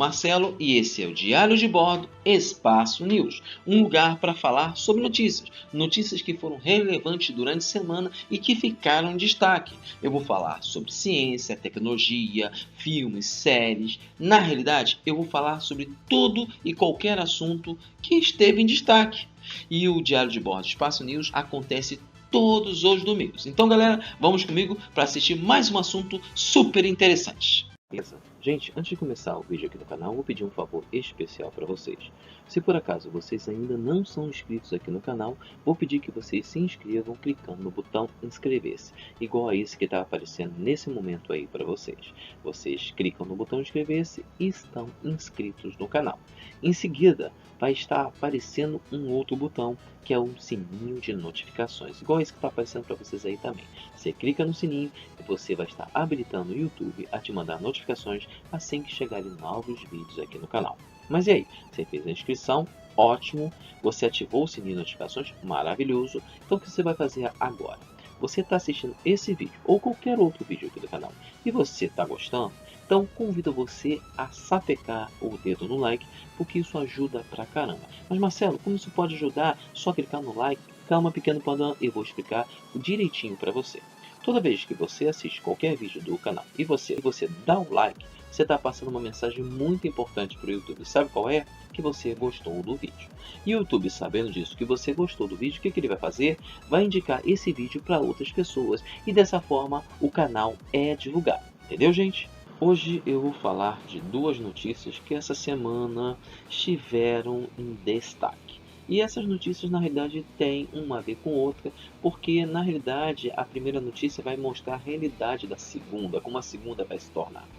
Marcelo e esse é o Diário de Bordo Espaço News, um lugar para falar sobre notícias que foram relevantes durante a semana e que ficaram em destaque. Eu vou falar sobre ciência, tecnologia, filmes, séries. Na realidade, eu vou falar sobre tudo e qualquer assunto que esteve em destaque. E o Diário de Bordo Espaço News acontece todos os domingos. Então, galera, vamos comigo para assistir mais um assunto super interessante. Beleza. Gente, antes de começar o vídeo aqui no canal, vou pedir um favor especial para vocês. Se por acaso vocês ainda não são inscritos aqui no canal, vou pedir que vocês se inscrevam clicando no botão inscrever-se, igual a esse que está aparecendo nesse momento aí para vocês. Vocês clicam no botão inscrever-se e estão inscritos no canal. Em seguida, vai estar aparecendo um outro botão, que é o sininho de notificações, igual esse que está aparecendo para vocês aí também. Você clica no sininho e você vai estar habilitando o YouTube a te mandar notificações assim que chegarem novos vídeos aqui no canal. Mas e aí? Você fez a inscrição? Ótimo! Você ativou o sininho de notificações? Maravilhoso! Então o que você vai fazer agora? Você está assistindo esse vídeo ou qualquer outro vídeo aqui do canal e você está gostando? Então convido você a sapecar o dedo no like, porque isso ajuda pra caramba. Mas Marcelo, como isso pode ajudar? Só clicar no like? Calma, pequeno panda, eu vou explicar direitinho para você. Toda vez que você assiste qualquer vídeo do canal e você dá o like, você está passando uma mensagem muito importante para o YouTube. Sabe qual é? Que você gostou do vídeo. E o YouTube, sabendo disso, que você gostou do vídeo, o que ele vai fazer? Vai indicar esse vídeo para outras pessoas e dessa forma o canal é divulgado. Entendeu, gente? Hoje eu vou falar de duas notícias que essa semana estiveram em destaque. E essas notícias na realidade têm uma a ver com outra, porque na realidade a primeira notícia vai mostrar a realidade da segunda, como a segunda vai se tornar.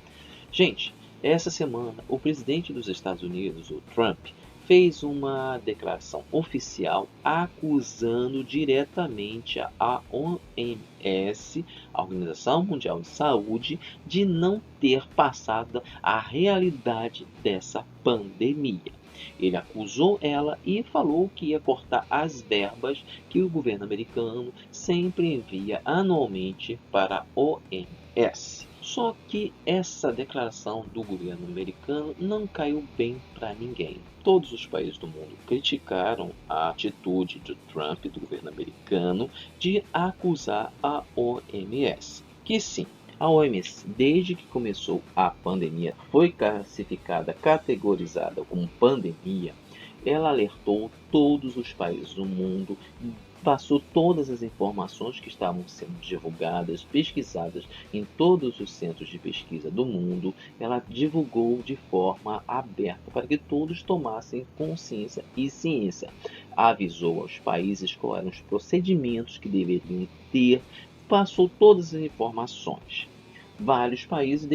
Gente, essa semana o presidente dos Estados Unidos, o Trump, fez uma declaração oficial acusando diretamente a OMS, a Organização Mundial de Saúde, de não ter passado a realidade dessa pandemia. Ele acusou ela e falou que ia cortar as verbas que o governo americano sempre envia anualmente para a OMS. Só que essa declaração do governo americano não caiu bem para ninguém. Todos os países do mundo criticaram a atitude de Trump, do governo americano, de acusar a OMS. Que sim, a OMS, desde que começou a pandemia, foi classificada, categorizada como pandemia. Ela alertou todos os países do mundo, passou todas as informações que estavam sendo divulgadas, pesquisadas em todos os centros de pesquisa do mundo. Ela divulgou de forma aberta para que todos tomassem consciência e ciência. Avisou aos países quais eram os procedimentos que deveriam ter, passou todas as informações. Vários países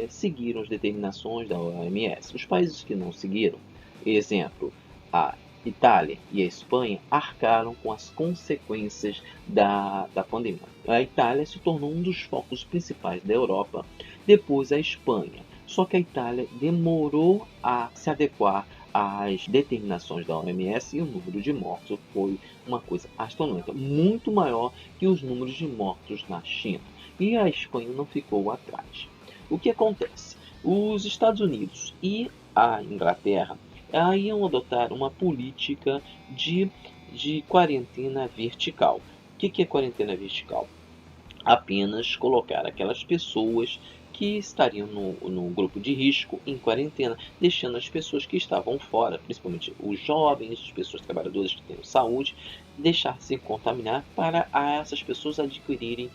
seguiram as determinações da OMS. Os países que não seguiram, exemplo, a Itália e a Espanha, arcaram com as consequências da pandemia. A Itália se tornou um dos focos principais da Europa, depois a Espanha. Só que a Itália demorou a se adequar às determinações da OMS e o número de mortos foi uma coisa astronômica, muito maior que os números de mortos na China. E a Espanha não ficou atrás. O que acontece? Os Estados Unidos e a Inglaterra iam adotar uma política de quarentena vertical. O que é quarentena vertical? Apenas colocar aquelas pessoas que estariam no grupo de risco em quarentena, deixando as pessoas que estavam fora, principalmente os jovens, as pessoas trabalhadoras que têm saúde, deixar se contaminar para essas pessoas adquirirem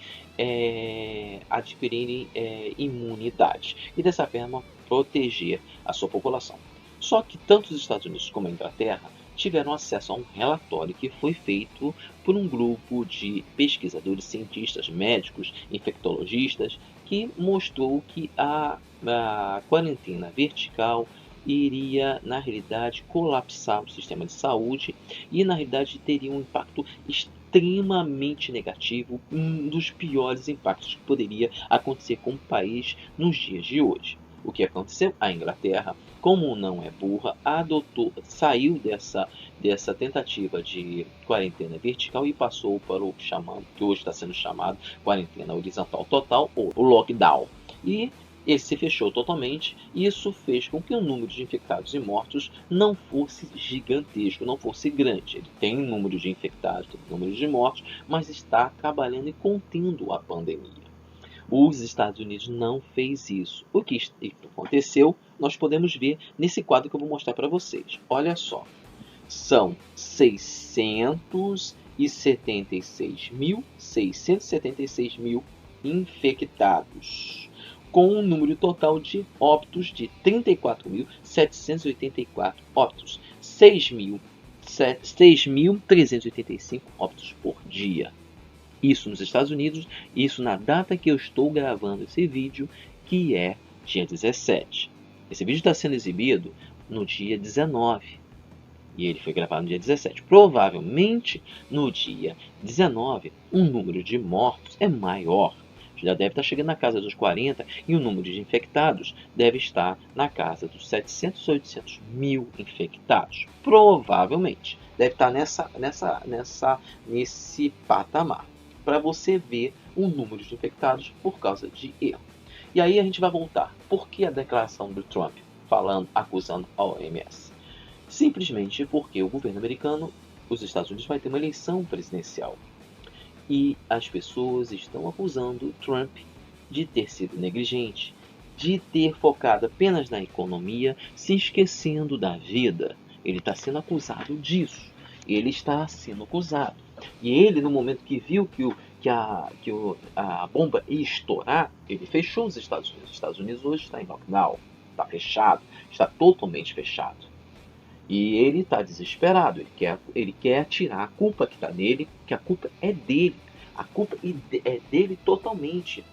imunidade e dessa forma proteger a sua população. Só que tanto os Estados Unidos como a Inglaterra tiveram acesso a um relatório que foi feito por um grupo de pesquisadores, cientistas, médicos, infectologistas, que mostrou que a quarentena vertical iria, na realidade, colapsar o sistema de saúde e, na realidade, teria um impacto extremamente negativo, um dos piores impactos que poderia acontecer com o país nos dias de hoje. O que aconteceu? A Inglaterra, como não é burra, saiu dessa tentativa de quarentena vertical e passou para o que hoje está sendo chamado quarentena horizontal total ou o lockdown. E Ele se fechou totalmente e isso fez com que o número de infectados e mortos não fosse gigantesco, não fosse grande. Ele tem um número de infectados, tem um número de mortos, mas está trabalhando e contendo a pandemia. Os Estados Unidos não fez isso. O que aconteceu, nós podemos ver nesse quadro que eu vou mostrar para vocês. Olha só, são 676 mil infectados, com um número total de óbitos de 34.784 óbitos, 6.385 óbitos por dia. Isso nos Estados Unidos, isso na data que eu estou gravando esse vídeo, que é dia 17. Esse vídeo está sendo exibido no dia 19 e ele foi gravado no dia 17. Provavelmente no dia 19 o número de mortos é maior. Já deve estar chegando na casa dos 40 e o número de infectados deve estar na casa dos 700, 800 mil infectados. Provavelmente deve estar nesse patamar, para você ver o número de infectados por causa de erro. E aí a gente vai voltar. Por que a declaração do Trump acusando a OMS? Simplesmente porque o governo americano, os Estados Unidos, vai ter uma eleição presidencial. E as pessoas estão acusando Trump de ter sido negligente, de ter focado apenas na economia, se esquecendo da vida. Ele está sendo acusado disso. Ele está sendo acusado. E ele, no momento que viu que a bomba ia estourar, ele fechou os Estados Unidos. Os Estados Unidos hoje está em lockdown, está fechado, está totalmente fechado. E ele está desesperado, ele quer tirar a culpa que está nele, que a culpa é dele. A culpa é dele totalmente.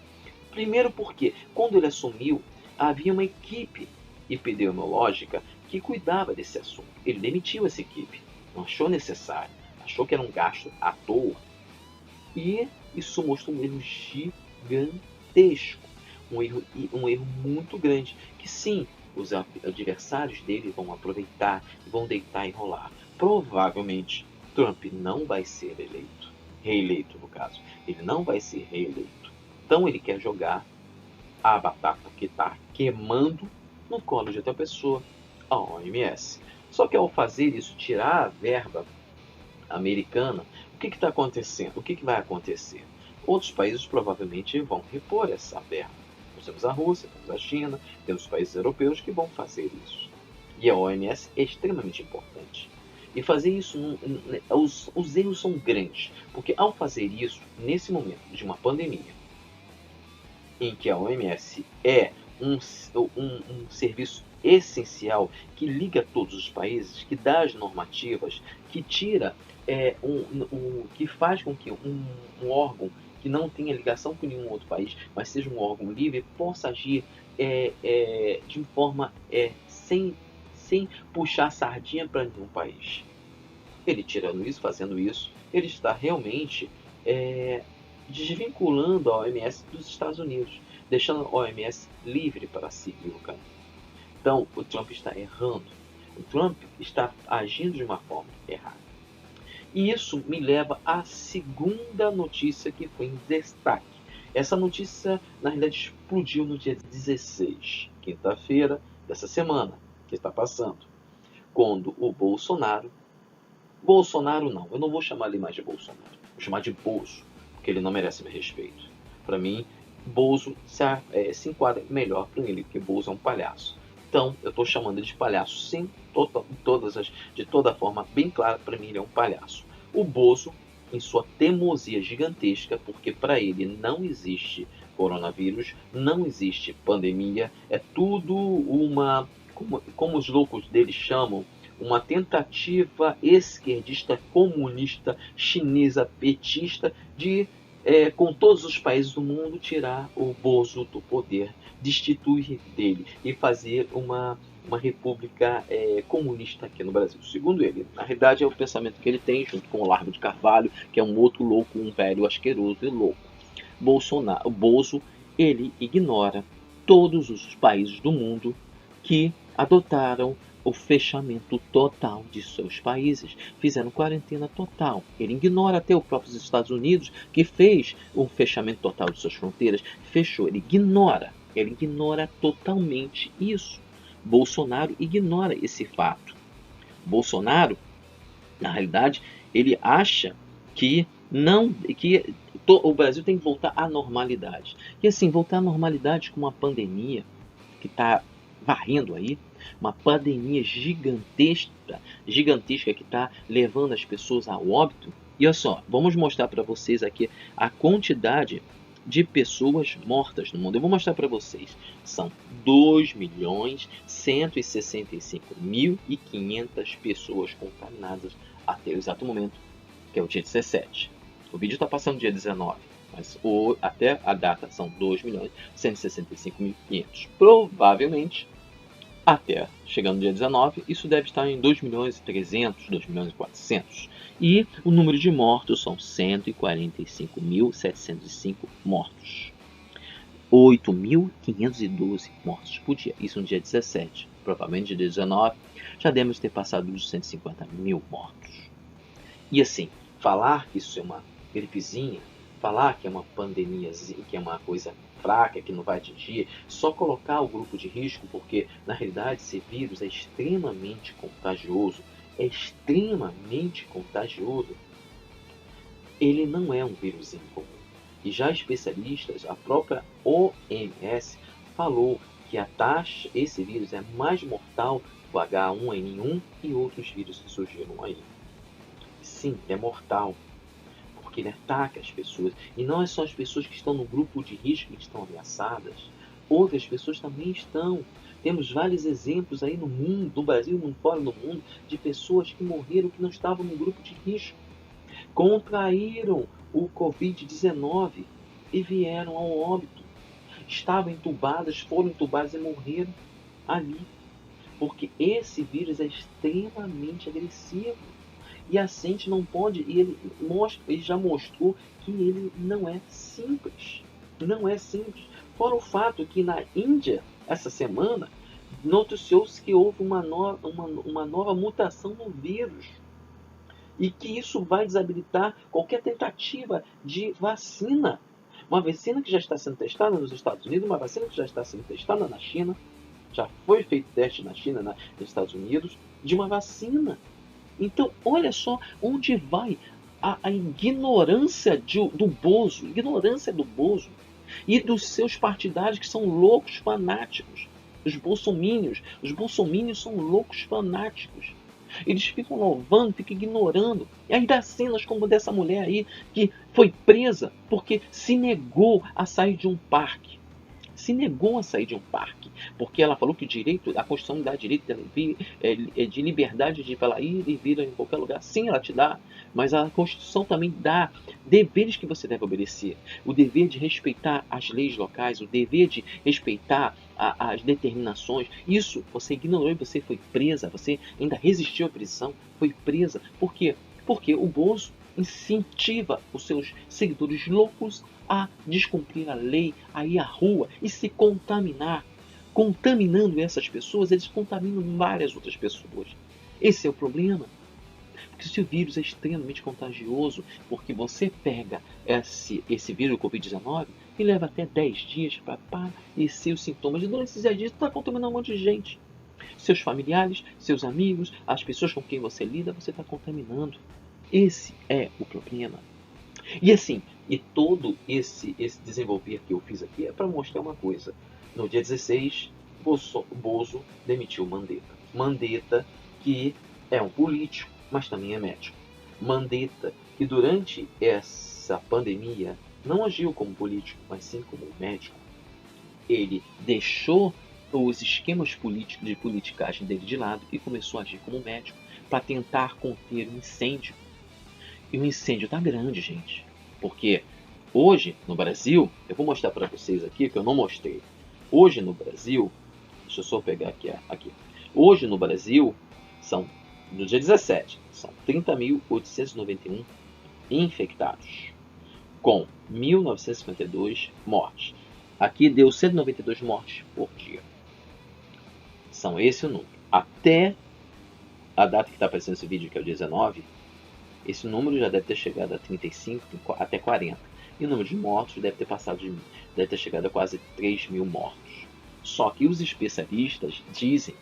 Primeiro porque, quando ele assumiu, havia uma equipe epidemiológica que cuidava desse assunto. Ele demitiu essa equipe, não achou necessário, achou que era um gasto à toa. E isso mostrou um erro gigantesco, um erro muito grande, que sim, os adversários dele vão aproveitar e vão deitar e rolar. Provavelmente Trump não vai ser reeleito no caso. Ele não vai ser reeleito. Então ele quer jogar a batata que está queimando no colo de outra pessoa, a OMS. Só que ao fazer isso, tirar a verba americana, o que está acontecendo? O que vai acontecer? Outros países provavelmente vão repor essa verba. Nós temos a Rússia, temos a China, temos os países europeus que vão fazer isso. E a OMS é extremamente importante. E fazer isso, os erros são grandes, porque ao fazer isso, nesse momento de uma pandemia, em que a OMS é um serviço essencial que liga todos os países, que dá as normativas, que tira, que faz com que um órgão que não tenha ligação com nenhum outro país, mas seja um órgão livre, possa agir de forma sem puxar sardinha para nenhum país. Ele tirando isso, fazendo isso, ele está realmente desvinculando a OMS dos Estados Unidos, deixando a OMS livre para seguir o caminho. Então, o Trump está errando. O Trump está agindo de uma forma errada. E isso me leva à segunda notícia que foi em destaque. Essa notícia, na realidade, explodiu no dia 16, quinta-feira dessa semana, que está passando, quando o Bolsonaro não, eu não vou chamar ele mais de Bolsonaro, vou chamar de Bozo, porque ele não merece meu respeito. Para mim, Bozo se enquadra melhor para ele, porque Bozo é um palhaço. Então, eu estou chamando ele de palhaço, sim, de toda forma, bem clara, para mim ele é um palhaço. O Bozo, em sua teimosia gigantesca, porque para ele não existe coronavírus, não existe pandemia, é tudo uma, como os loucos dele chamam, uma tentativa esquerdista, comunista, chinesa, petista, de, com todos os países do mundo, tirar o Bozo do poder, destituir dele e fazer uma república comunista aqui no Brasil. Segundo ele, na realidade é o pensamento que ele tem, junto com o Olavo de Carvalho, que é um outro louco, um velho asqueroso e louco. O Bozo, ele ignora todos os países do mundo que adotaram o fechamento total de seus países, fizeram quarentena total. Ele ignora até os próprios Estados Unidos, que fez um fechamento total de suas fronteiras, fechou, ele ignora. Ele ignora totalmente isso. Bolsonaro ignora esse fato. Bolsonaro, na realidade, ele acha que não, que o Brasil tem que voltar à normalidade. E assim, voltar à normalidade com uma pandemia que está varrendo aí, uma pandemia gigantesca que está levando as pessoas ao óbito. E olha só, vamos mostrar para vocês aqui a quantidade de pessoas mortas no mundo. Eu vou mostrar para vocês. São 2.165.500 pessoas contaminadas até o exato momento, que é o dia 17. O vídeo está passando dia 19, mas até a data são 2.165.500. Provavelmente, até chegando no dia 19, isso deve estar em 2.300.000, 2.400.000. E o número de mortos são 145.705 mortos. 8.512 mortos por dia. Isso no dia 17. Provavelmente no dia 19 já devemos ter passado dos 150.000 mortos. E assim, falar que isso é uma gripezinha, falar que é uma pandemiazinha, que é uma coisa fraca, que não vai atingir, só colocar o grupo de risco, porque na realidade esse vírus é extremamente contagioso, ele não é um vírus comum. E já especialistas, a própria OMS falou que esse vírus é mais mortal que o H1N1 e outros vírus que surgiram aí. Sim, é mortal, porque ele ataca as pessoas. E não é só as pessoas que estão no grupo de risco que estão ameaçadas. Outras pessoas também estão. Temos vários exemplos aí no mundo, no Brasil e fora do mundo, de pessoas que morreram que não estavam no grupo de risco. Contraíram o Covid-19 e vieram ao óbito. Estavam entubadas, foram entubadas e morreram ali. Porque esse vírus é extremamente agressivo. E a gente não pode, ele já mostrou que ele não é simples. Não é simples. Fora o fato que na Índia, essa semana, noticiou-se que houve uma nova mutação no vírus. E que isso vai desabilitar qualquer tentativa de vacina. Uma vacina que já está sendo testada nos Estados Unidos, uma vacina que já está sendo testada na China, já foi feito teste na China, nos Estados Unidos, de uma vacina. Então, olha só onde vai a ignorância do Bozo, e dos seus partidários que são loucos fanáticos. Os bolsomínios são loucos fanáticos. Eles ficam louvando, ficam ignorando. E aí dá cenas como dessa mulher aí que foi presa porque se negou a sair de um parque. Porque ela falou que a Constituição dá direito de liberdade de ela ir e vir em qualquer lugar. Sim, ela te dá, mas a Constituição também dá deveres que você deve obedecer. O dever de respeitar as leis locais, o dever de respeitar as determinações. Isso você ignorou e você foi presa, você ainda resistiu à prisão, foi presa. Por quê? Porque o Bozo incentiva os seus seguidores loucos a descumprir a lei, a ir à rua e se contaminar. Contaminando essas pessoas, eles contaminam várias outras pessoas. Esse é o problema. Porque se o vírus é extremamente contagioso, porque você pega esse vírus, o Covid-19, e leva até 10 dias para aparecer os sintomas. E durante esses 10 dias, você está contaminando um monte de gente. Seus familiares, seus amigos, as pessoas com quem você lida, você está contaminando. Esse é o problema. E assim, todo esse desenvolver que eu fiz aqui é para mostrar uma coisa. No dia 16, Bozo demitiu Mandetta. Mandetta, que é um político, mas também é médico. Mandetta, que durante essa pandemia não agiu como político, mas sim como médico. Ele deixou os esquemas políticos de politicagem dele de lado e começou a agir como médico para tentar conter um incêndio. E o incêndio está grande, gente. Porque hoje, no Brasil, eu vou mostrar para vocês aqui, que eu não mostrei. Hoje no Brasil, deixa eu só pegar aqui. Hoje no Brasil, no dia 17, são 30.891 infectados, com 1.952 mortes. Aqui deu 192 mortes por dia. São esse o número. Até a data que está aparecendo esse vídeo, que é o 19, esse número já deve ter chegado a 35, até 40. E o número de mortos deve ter chegado a quase 3 mil mortos. Só que os especialistas dizem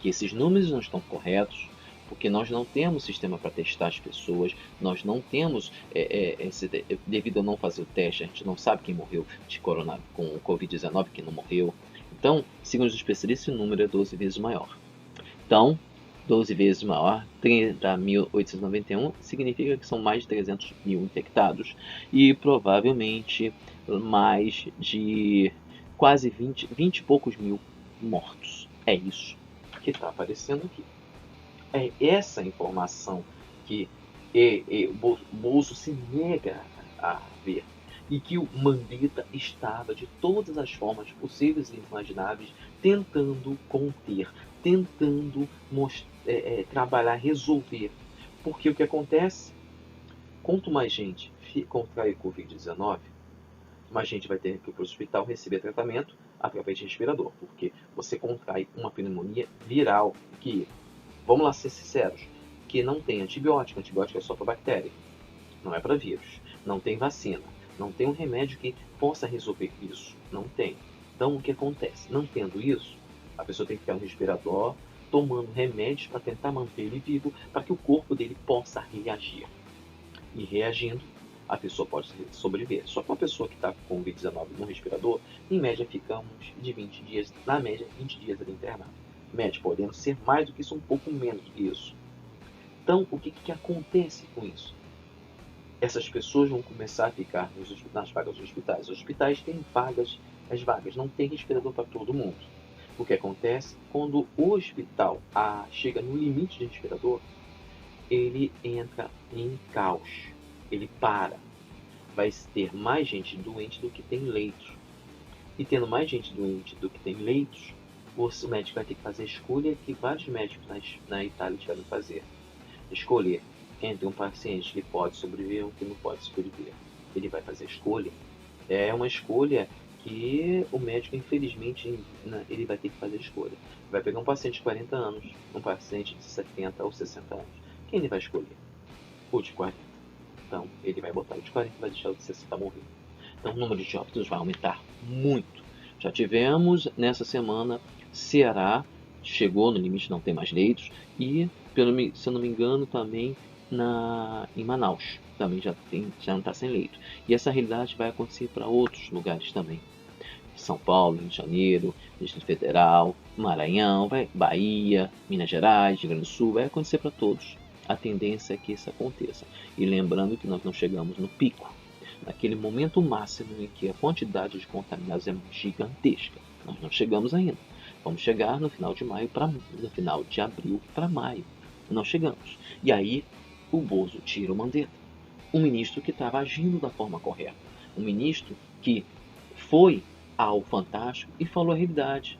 que esses números não estão corretos, porque nós não temos sistema para testar as pessoas, nós não temos, devido a não fazer o teste, a gente não sabe quem morreu de com o Covid-19, quem não morreu. Então, segundo os especialistas, o número é 12 vezes maior. Então, 12 vezes maior, 30.891, significa que são mais de 300 mil infectados e provavelmente mais de quase 20 e poucos mil mortos. É isso que está aparecendo aqui. É essa informação que o Bolso se nega a ver. E que o Mandetta estava, de todas as formas possíveis e imagináveis, tentando conter, tentando trabalhar, resolver. Porque o que acontece? Quanto mais gente contrai o Covid-19, mais gente vai ter que ir para o hospital receber tratamento através de respirador. Porque você contrai uma pneumonia viral que, vamos lá ser sinceros, que não tem antibiótico. Antibiótico é só para bactéria, não é para vírus. Não tem vacina. Não tem um remédio que possa resolver isso. Não tem. Então, o que acontece? Não tendo isso, a pessoa tem que ficar no respirador, tomando remédios para tentar manter ele vivo, para que o corpo dele possa reagir. E reagindo, a pessoa pode sobreviver. Só que uma pessoa que está com Covid-19 no respirador, em média, ficamos de 20 dias, na média, 20 dias ali internado. Média, podendo ser mais do que isso, um pouco menos do que isso. Então, o que acontece com isso? Essas pessoas vão começar a ficar nas vagas dos hospitais. Os hospitais têm as vagas, não tem respirador para todo mundo. O que acontece? Quando o hospital chega no limite de respirador, ele entra em caos, ele para. Vai ter mais gente doente do que tem leitos. E tendo mais gente doente do que tem leitos, o médico vai ter que fazer a escolha que vários médicos na Itália tiveram que fazer. Escolher entre um paciente que pode sobreviver ou que não pode sobreviver. Ele vai fazer a escolha. É uma escolha que o médico, infelizmente, ele vai ter que fazer a escolha. Vai pegar um paciente de 40 anos, um paciente de 70 ou 60 anos. Quem ele vai escolher? O de 40. Então, ele vai botar o de 40 e vai deixar o de 60 morrer. Então, o número de óbitos vai aumentar muito. Já tivemos, nessa semana, Ceará chegou no limite, não tem mais leitos. E, se eu não me engano, também em Manaus. Também já não está sem leito. E essa realidade vai acontecer para outros lugares também. São Paulo, Rio de Janeiro, Distrito Federal, Maranhão, Bahia, Minas Gerais, Rio Grande do Sul, vai acontecer para todos. A tendência é que isso aconteça. E lembrando que nós não chegamos no pico, naquele momento máximo em que a quantidade de contaminados é gigantesca. Nós não chegamos ainda. Vamos chegar no final de no final de abril para maio. Não chegamos. E aí o Bozo tira o Mandetta, um ministro que estava agindo da forma correta, um ministro que foi ao Fantástico e falou a realidade.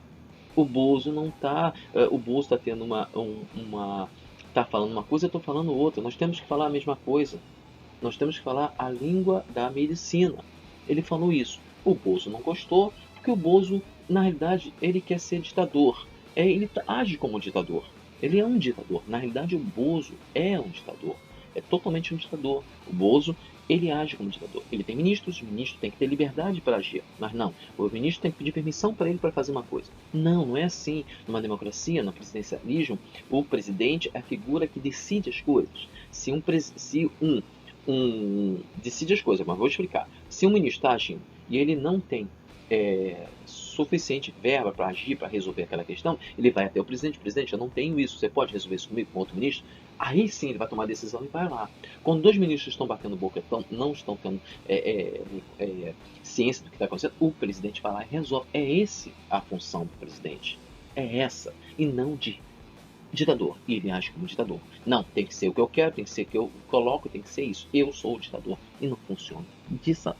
O Bozo não está, o Bozo está tendo está falando uma coisa, eu estou falando outra. Nós temos que falar a mesma coisa. Nós temos que falar a língua da medicina. Ele falou isso. O Bozo não gostou, porque o Bozo, na realidade, ele quer ser ditador. Ele age como ditador. Ele é um ditador. Na realidade, o Bozo é um ditador. É totalmente um ditador. O Bozo, ele age como ditador. Ele tem ministros, o ministro tem que ter liberdade para agir. Mas não, o ministro tem que pedir permissão para ele para fazer uma coisa. Não, não é assim. Numa democracia, no presidencialismo, o presidente é a figura que decide as coisas. Se decide as coisas, mas vou explicar. Se um ministro está agindo e ele não tem suficiente verba para agir, para resolver aquela questão, ele vai até o presidente. Presidente, eu não tenho isso, você pode resolver isso comigo, com outro ministro? Aí sim ele vai tomar a decisão e vai lá. Quando dois ministros estão batendo boca, não estão tendo ciência do que está acontecendo, o presidente vai lá e resolve. É essa a função do presidente. É essa. E não de ditador. E ele age como ditador. Não, tem que ser o que eu quero, tem que ser o que eu coloco, tem que ser isso. Eu sou o ditador. E não funciona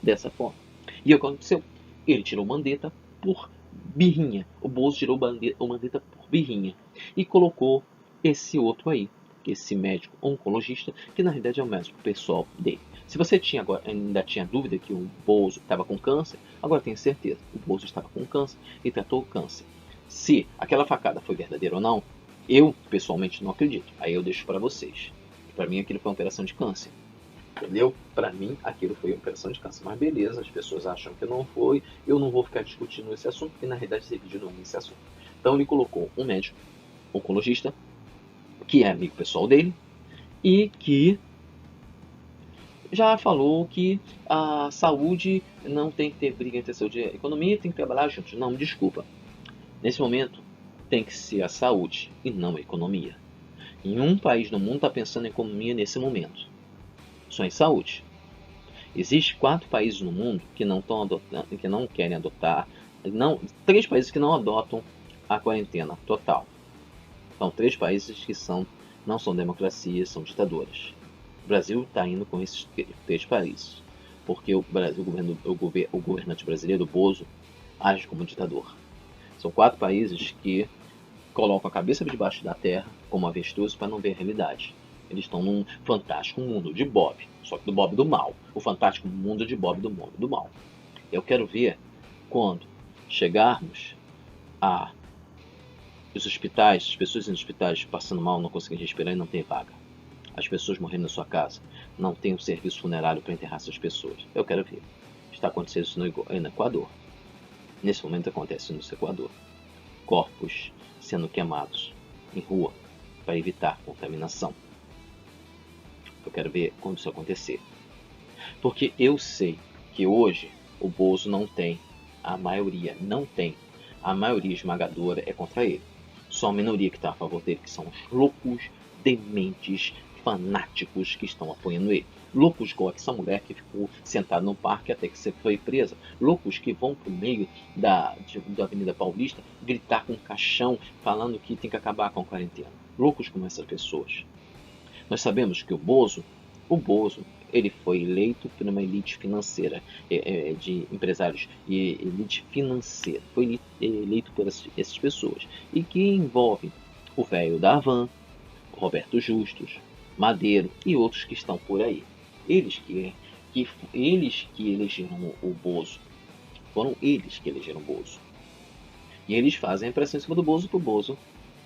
dessa forma. E o que aconteceu? Ele tirou o Mandetta por birrinha. O Bozo tirou o Mandetta por birrinha. E colocou esse outro aí, esse médico oncologista, que na realidade é o médico pessoal dele. Se você ainda tinha dúvida que o Bozo estava com câncer, agora tenho certeza. O Bozo estava com câncer e tratou o câncer. Se aquela facada foi verdadeira ou não, eu pessoalmente não acredito. Aí eu deixo para vocês. Para mim aquilo foi uma operação de câncer. Entendeu? Para mim, aquilo foi operação de caça. Mas beleza, as pessoas acham que não foi. Eu não vou ficar discutindo esse assunto, porque na realidade esse vídeo não é esse assunto. Então ele colocou um médico oncologista, que é amigo pessoal dele, e que já falou que a saúde não tem que ter briga entre a saúde e a economia, tem que trabalhar juntos. Não, me desculpa. Nesse momento, tem que ser a saúde e não a economia. Nenhum país no mundo está pensando em economia nesse momento. Só em saúde. Existem 4 países no mundo que não estão adotando, que não querem adotar, 3 países que não adotam a quarentena total. São 3 países que não são democracias, são ditaduras. O Brasil está indo com esses 3 países, porque o governante brasileiro, Bozo, age como ditador. São 4 países que colocam a cabeça debaixo da terra como avestruz para não ver a realidade. Eles estão num fantástico mundo de Bob, só que do Bob do mal. O fantástico mundo de Bob do mundo do mal. Eu quero ver quando chegarmos a os hospitais, as pessoas nos hospitais passando mal, não conseguindo respirar e não tem vaga. As pessoas morrendo na sua casa, não tem um serviço funerário para enterrar essas pessoas. Eu quero ver. Está acontecendo isso no Equador. Nesse momento acontece no Equador. Corpos sendo queimados em rua para evitar contaminação. Eu quero ver quando isso acontecer. Porque eu sei que hoje o Bozo não tem, a maioria não tem, a maioria esmagadora é contra ele. Só a minoria que está a favor dele, que são os loucos, dementes, fanáticos que estão apoiando ele. Loucos igual essa mulher que ficou sentada no parque até que você foi presa. Loucos que vão pro meio da Avenida Paulista gritar com um caixão falando que tem que acabar com a quarentena. Loucos como essas pessoas. Nós sabemos que o Bozo, ele foi eleito por uma elite financeira, de empresários e elite financeira. Foi eleito por essas pessoas. E que envolve o velho da Havan, Roberto Justus, Madeiro e outros que estão por aí. Eles que elegeram o Bozo. Foram eles que elegeram o Bozo. E eles fazem a pressão em cima do Bozo para o Bozo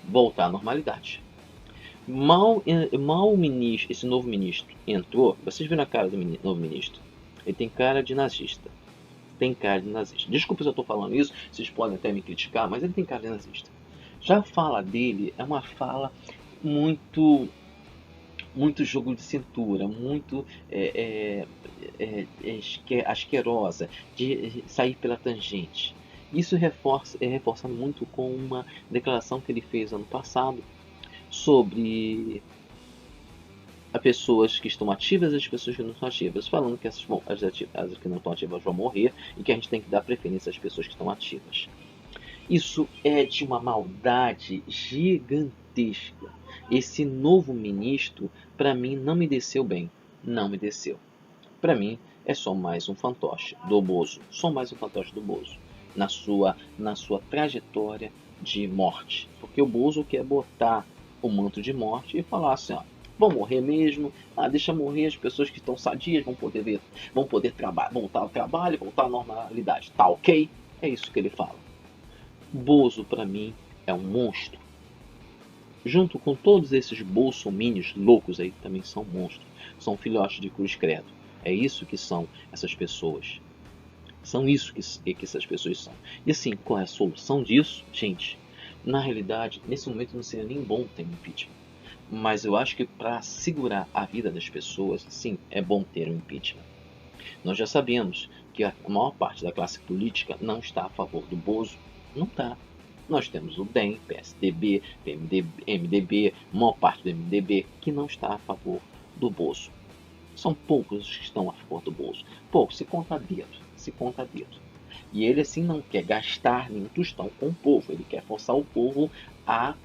voltar à normalidade. Mal esse novo ministro entrou, vocês viram a cara do novo ministro? Ele tem cara de nazista. Desculpa se eu estou falando isso, vocês podem até me criticar, mas ele tem cara de nazista. Já a fala dele é uma fala muito jogo de cintura, muito asquerosa, de sair pela tangente. Isso é reforçado muito com uma declaração que ele fez ano passado sobre as pessoas que estão ativas e as pessoas que não estão ativas, falando que as que não estão ativas vão morrer e que a gente tem que dar preferência às pessoas que estão ativas. Isso é de uma maldade gigantesca. Esse novo ministro, para mim, não me desceu bem. Não me desceu. Para mim, é só mais um fantoche do Bozo. Só mais um fantoche do Bozo. Na sua trajetória de morte. Porque o Bozo quer botar o manto de morte e falar assim, ó, vão morrer mesmo, deixa morrer, as pessoas que estão sadias vão poder voltar ao trabalho, voltar à normalidade. Tá ok? É isso que ele fala. Bozo, para mim, é um monstro. Junto com todos esses bolsominions loucos aí, que também são monstros. São filhotes de cruz credo. É isso que são essas pessoas. São isso que essas pessoas são. E assim, qual é a solução disso? Gente, na realidade, nesse momento não seria nem bom ter um impeachment. Mas eu acho que para segurar a vida das pessoas, sim, é bom ter um impeachment. Nós já sabemos que a maior parte da classe política não está a favor do Bozo. Não está. Nós temos o DEM, PSDB, MDB, maior parte do MDB que não está a favor do Bozo. São poucos os que estão a favor do Bozo. Poucos, se conta a dedo. E ele assim não quer gastar nenhum tostão com o povo. Ele quer forçar o povo a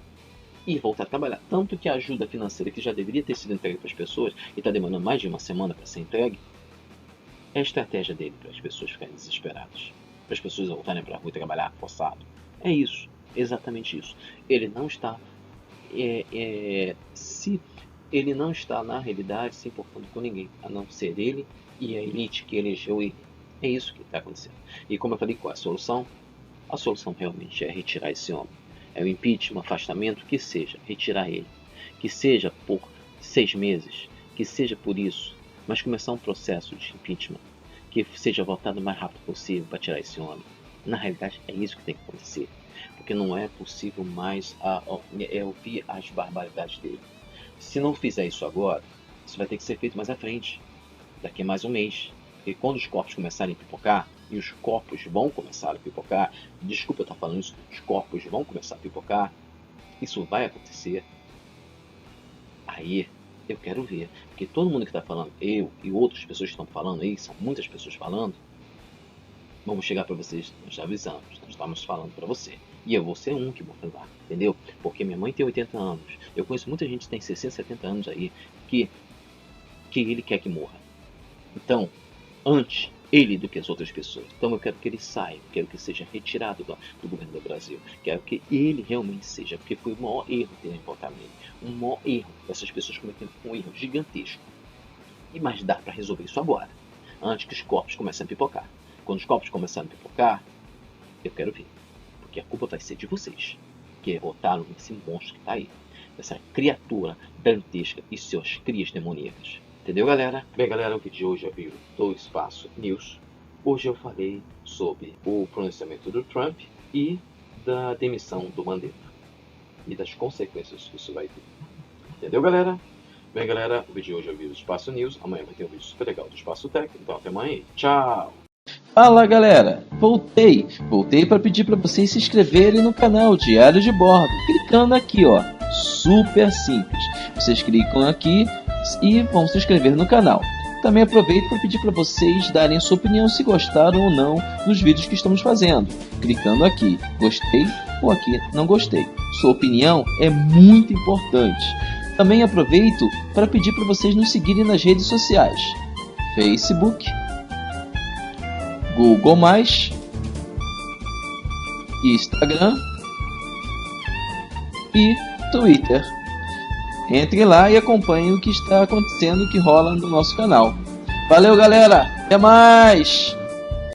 ir voltar a trabalhar. Tanto que a ajuda financeira que já deveria ter sido entregue para as pessoas e está demorando mais de uma semana para ser entregue, é a estratégia dele para as pessoas ficarem desesperadas. Para as pessoas voltarem para a rua e trabalhar forçado. É isso. Exatamente isso. Ele não está ele não está na realidade se importando com ninguém, a não ser ele e a elite que elegeu ele. É isso que está acontecendo. E como eu falei, qual é a solução? A solução realmente é retirar esse homem. É o impeachment, afastamento, que seja, retirar ele. Que seja por 6 meses, que seja por isso. mas começar um processo de impeachment que seja votado o mais rápido possível para tirar esse homem. Na realidade, é isso que tem que acontecer, porque não é possível mais ouvir as barbaridades dele. Se não fizer isso agora, isso vai ter que ser feito mais à frente, daqui a mais um mês. E quando os corpos começarem a pipocar, e os corpos vão começar a pipocar, desculpa eu estar falando isso, os corpos vão começar a pipocar, isso vai acontecer. Aí eu quero ver, porque todo mundo que está falando, eu e outras pessoas que estão falando aí, são muitas pessoas falando, vamos chegar para vocês, nós já avisamos, nós estamos falando para você. E eu vou ser um que vou falar, entendeu? Porque minha mãe tem 80 anos, eu conheço muita gente que tem 60, 70 anos aí, que ele quer que morra. Então, antes ele do que as outras pessoas. Então eu quero que ele saia, eu quero que seja retirado do governo do Brasil. Quero que ele realmente seja, porque foi o maior erro terem votado nele. Um maior erro, essas pessoas cometendo um erro gigantesco. E mas dá para resolver isso agora, antes que os corpos comecem a pipocar. Quando os corpos começarem a pipocar, eu quero ver. Porque a culpa vai ser de vocês, que votaram nesse monstro que está aí. Essa criatura dantesca e suas crias demoníacas. Entendeu, galera? Bem, galera, o vídeo de hoje é vídeo do Espaço News. Hoje eu falei sobre o pronunciamento do Trump e da demissão do Mandetta. E das consequências que isso vai ter. Entendeu, galera? Bem, galera, o vídeo de hoje é o vídeo do Espaço News. Amanhã vai ter um vídeo super legal do Espaço Tech. Então até amanhã e tchau! Fala galera, voltei para pedir para vocês se inscreverem no canal Diário de Bordo, clicando aqui ó, super simples, vocês clicam aqui e vão se inscrever no canal. Também aproveito para pedir para vocês darem sua opinião se gostaram ou não dos vídeos que estamos fazendo, clicando aqui, gostei ou aqui não gostei. Sua opinião é muito importante. Também aproveito para pedir para vocês nos seguirem nas redes sociais, Facebook, Google+, Instagram e Twitter. Entre lá e acompanhe o que está acontecendo, o que rola no nosso canal. Valeu galera, até mais!